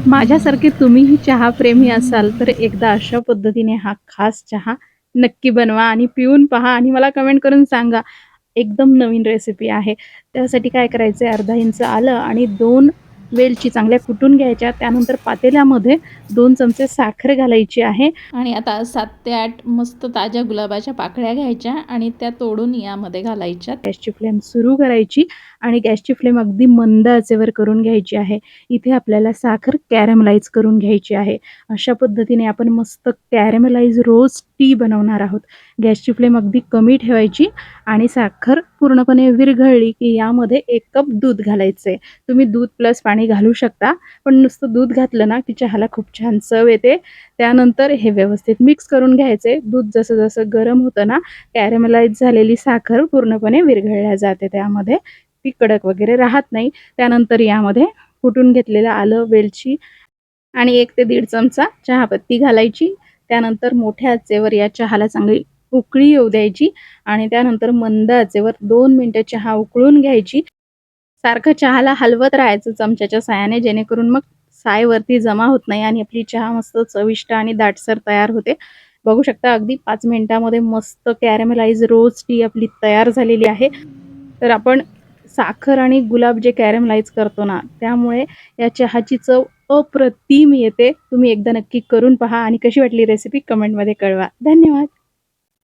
माझ्यासारखे तुम्हीही चहाप्रेमी असाल, तर एकदा अशा पद्धतीने हा खास चहा नक्की बनवा आणि पिऊन पहा आणि मला कमेंट करून सांगा. एकदम नवीन रेसिपी आहे. त्यासाठी काय करायचं आहे, अर्धा इंच आलं आणि 2 वेलची चांगल्या कुटून घ्यायच्या. त्यानंतर पातेल्यामध्ये 2 चमचे साखर घालायची आहे आणि आता 7 ते 8 मस्त ताज्या गुलाबाच्या पाकळ्या घ्यायच्या आणि त्या तोडून यामध्ये घालायच्या. गॅसची फ्लेम सुरू करायची आणि गॅसची फ्लेम अगदी मंद आचेवर करून घ्यायची आहे. इथे आपल्याला साखर कॅरमलाइज करून घ्यायची आहे. अशा पद्धतीने आपण मस्त कॅरमलाइज रोज टी बनवणार आहोत. गॅसची फ्लेम अगदी कमी ठेवायची आणि साखर पूर्णपणे विरघळली की यामध्ये 1 कप दूध घालायचं आहे. तुम्ही दूध प्लस पाणी घालू शकता, पण नुसतं दूध घातलं ना की चहाला खूप छान चव येते. त्यानंतर हे व्यवस्थित मिक्स करून घ्यायचे. दूध जसं-जसं गरम होतं ना, कॅरमलाइज झालेली साखर पूर्णपणे विरघळल्या जाते त्यामध्ये. ती कडक वगैरे राहत नाही. त्यानंतर यामध्ये कुटून घेतलेलं आलं, वेलची आणि 1 ते दीड चमचा चहापत्ती घालायची. त्यानंतर मोठ्या आचेवर या चहाला चांगली उकळी येऊ द्यायची आणि त्यानंतर मंद आचेवर 2 मिनिटं चहा उकळून घ्यायची. सारखं चहाला हलवत राहायचं चमच्याच्या साहाय्याने, जेणेकरून मग साय वरती जमा होत नाही आणि आपली चहा मस्त चविष्ट आणि दाटसर तयार होते. बघू शकता अगदी 5 मिनिटामध्ये मस्त कॅरमलाइज रोज टी आपली तयार झालेली आहे. तर आपण साखर आणि गुलाब जे कॅरमलाइज करतो ना, त्यामुळे या चहाची चव अप्रतिम येते. तुम्ही एकदा नक्की करून पहा आणि कशी वाटली रेसिपी कमेंटमध्ये कळवा. धन्यवाद.